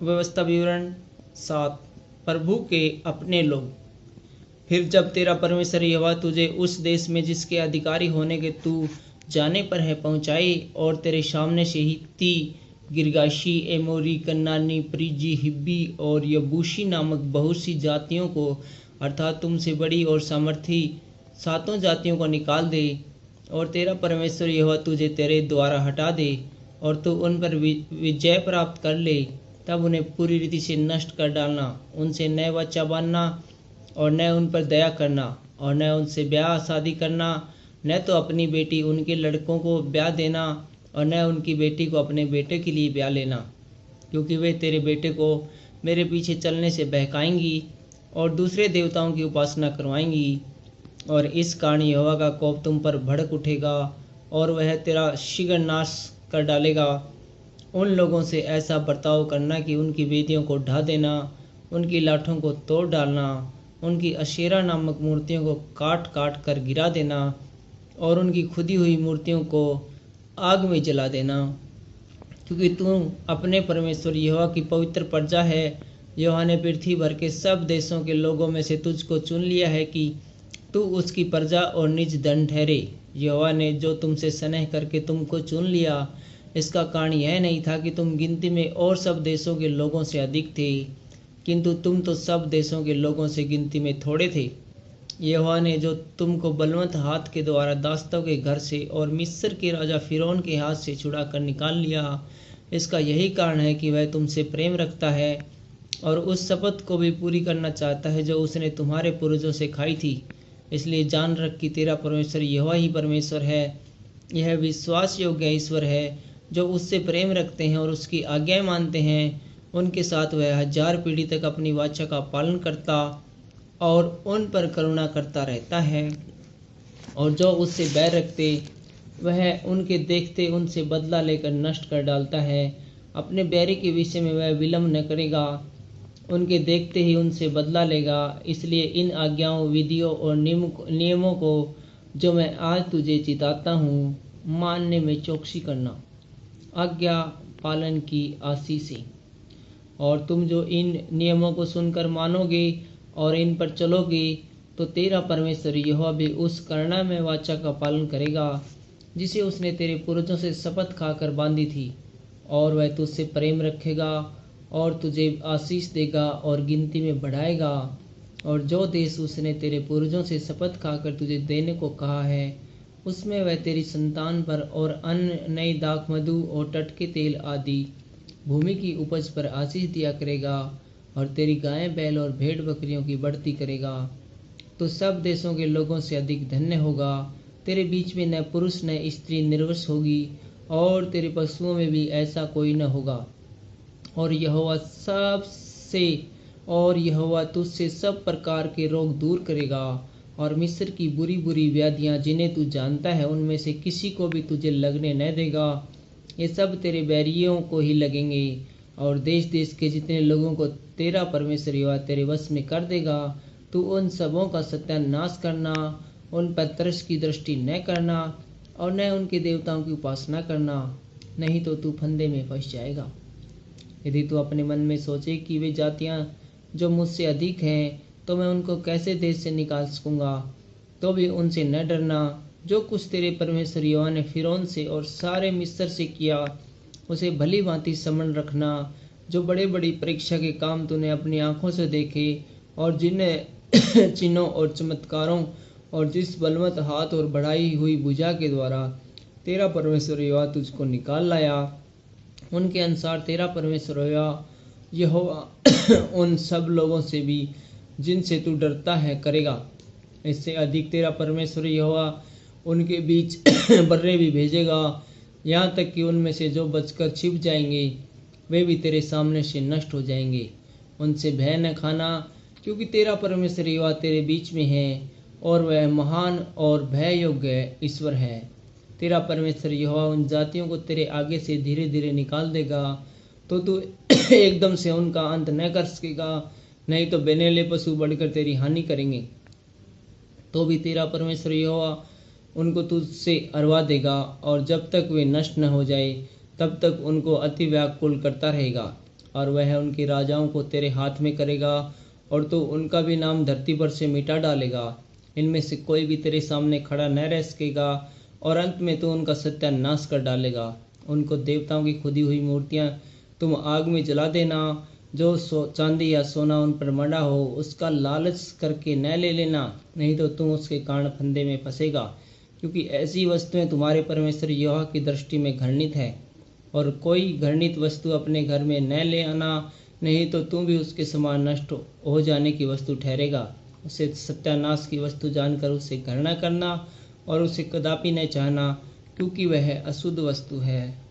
व्यवस्था विवरण 7। प्रभु के अपने लोग। फिर जब तेरा परमेश्वर यहोवा तुझे उस देश में जिसके अधिकारी होने के तू जाने पर है पहुँचाए, और तेरे सामने से हित्ती, गिरगाशी, एमोरी, कनानी, परिज्जी, हिब्बी और यबूसी नामक बहुत सी जातियों को, अर्थात तुमसे बड़ी और सामर्थी 7 जातियों को निकाल दे, और तेरा परमेश्वर यहोवा तुझे तेरे द्वारा हटा दे, और तू उन पर विजय प्राप्त कर ले, तब उन्हें पूरी रीति से नष्ट कर डालना। उनसे न वाचा बांधना, और न उन पर दया करना, और न उनसे ब्याह शादी करना, न तो अपनी बेटी उनके लड़कों को ब्याह देना, और न उनकी बेटी को अपने बेटे के लिए ब्याह लेना, क्योंकि वे तेरे बेटे को मेरे पीछे चलने से बहकाएंगी और दूसरे देवताओं की उपासना करवाएंगी, और इस कारण यहोवा का कोप तुम पर भड़क उठेगा और वह तेरा शीघ्र नाश कर डालेगा। उन लोगों से ऐसा बर्ताव करना कि उनकी वेदियों को ढा देना, उनकी लाठों को तोड़ डालना, उनकी अशेरा नामक मूर्तियों को काट काट कर गिरा देना, और उनकी खुदी हुई मूर्तियों को आग में जला देना, क्योंकि तू अपने परमेश्वर यहोवा की पवित्र प्रजा है। यहोवा ने पृथ्वी भर के सब देशों के लोगों में से तुझको चुन लिया है कि तू उसकी प्रजा और निज धन ठहरे। यहोवा ने जो तुमसे स्नेह करके तुमको चुन लिया, इसका कारण यह नहीं था कि तुम गिनती में और सब देशों के लोगों से अधिक थे, किंतु तुम तो सब देशों के लोगों से गिनती में थोड़े थे। यहोवा ने जो तुमको बलवंत हाथ के द्वारा दासों के घर से और मिस्र के राजा फिरौन के हाथ से छुड़ा कर निकाल लिया, इसका यही कारण है कि वह तुमसे प्रेम रखता है और उस शपथ को भी पूरी करना चाहता है जो उसने तुम्हारे पूर्वजों से खाई थी। इसलिए जान रख कि तेरा परमेश्वर यहोवा ही परमेश्वर है। यह विश्वास योग्य ईश्वर है, जो उससे प्रेम रखते हैं और उसकी आज्ञाएं मानते हैं, उनके साथ वह 1000 पीढ़ी तक अपनी वाचा का पालन करता और उन पर करुणा करता रहता है। और जो उससे बैर रखते, वह उनके देखते उनसे बदला लेकर नष्ट कर डालता है। अपने बैरी के विषय में वह विलंब न करेगा, उनके देखते ही उनसे बदला लेगा। इसलिए इन आज्ञाओं, विधियों और नियमों को जो मैं आज तुझे चिताता हूँ, मानने में चौकसी करना। आज्ञा पालन की आशीषें। और तुम जो इन नियमों को सुनकर मानोगे और इन पर चलोगे, तो तेरा परमेश्वर यहोवा भी उस करुणामय वाचा का पालन करेगा जिसे उसने तेरे पूर्वजों से शपथ खाकर बांधी थी, और वह तुझसे प्रेम रखेगा और तुझे आशीष देगा और गिनती में बढ़ाएगा। और जो देश उसने तेरे पूर्वजों से शपथ खाकर तुझे देने को कहा है, उसमें वह तेरी संतान पर और अन्न, नई दाख, मधु और टटके तेल आदि भूमि की उपज पर आशीष दिया करेगा, और तेरी गायें, बैल और भेड़ बकरियों की बढ़ती करेगा। तो सब देशों के लोगों से अधिक धन्य होगा। तेरे बीच में न पुरुष न स्त्री निर्वंश होगी, और तेरे पशुओं में भी ऐसा कोई न होगा। और यहोवा तुझसे सब प्रकार के रोग दूर करेगा, और मिस्र की बुरी बुरी व्याधियां जिन्हें तू जानता है, उनमें से किसी को भी तुझे लगने न देगा। ये सब तेरे बैरियों को ही लगेंगे, और देश देश के जितने लोगों को तेरा परमेश्वर यहोवा तेरे वश में कर देगा। तू उन सबों का सत्यानाश करना, उन पर तरस की दृष्टि न करना, और न उनके देवताओं की उपासना करना, नहीं तो तू फंदे में फंस जाएगा। यदि तू अपने मन में सोचे कि वे जातियां जो मुझसे अधिक हैं, तो मैं उनको कैसे देश से निकाल सकूंगा, तो भी उनसे न डरना। जो कुछ तेरे परमेश्वर यहोवा ने फिरौन से और सारे मिस्र से किया, उसे भली भांति समझ रखना। जो बड़े बड़ी परीक्षा के काम तूने अपनी आंखों से देखे, और जिन्हें चिन्हों और चमत्कारों और जिस बलवंत हाथ और बढ़ाई हुई भुजा के द्वारा तेरा परमेश्वर यहोवा तुझको निकाल लाया, उनके अनुसार तेरा परमेश्वर यहोवा उन सब लोगों से भी जिनसे तू डरता है करेगा। इससे अधिक तेरा परमेश्वर यहोवा उनके बीच बर्रे भी भेजेगा, यहाँ तक कि उनमें से जो बचकर छिप जाएंगे, वे भी तेरे सामने से नष्ट हो जाएंगे। उनसे भय न खाना, क्योंकि तेरा परमेश्वर यहोवा तेरे बीच में है, और वह महान और भय योग्य ईश्वर है। तेरा परमेश्वर यहोवा उन जातियों को तेरे आगे से धीरे धीरे निकाल देगा, तो तू एकदम से उनका अंत न कर सकेगा, नहीं तो बेनेले पशु बढ़कर तेरी हानि करेंगे। तो भी तेरा परमेश्वर यहोवा उनको तुझसे अरवा देगा, और जब तक वे नष्ट न हो जाए, तब तक उनको अति व्याकुल करता रहेगा। और वह उनके राजाओं को तेरे हाथ में करेगा और तू उनका भी नाम धरती पर से मिटा डालेगा। इनमें से कोई भी तेरे सामने खड़ा न रह सकेगा और अंत में तू उनका सत्यानाश कर डालेगा। उनको देवताओं की खुदी हुई मूर्तियां तुम आग में जला देना। जो चांदी या सोना उन पर मढ़ा हो उसका लालच करके न ले लेना, नहीं तो तुम उसके कारण फंदे में फंसेगा, क्योंकि ऐसी वस्तुएं तुम्हारे परमेश्वर यहोवा की दृष्टि में घृणित है। और कोई घृणित वस्तु अपने घर में न ले आना, नहीं तो तुम भी उसके समान नष्ट हो जाने की वस्तु ठहरेगा। उसे सत्यानाश की वस्तु जानकर उसे घृणा करना और उसे कदापि न चाहना, क्योंकि वह अशुद्ध वस्तु है।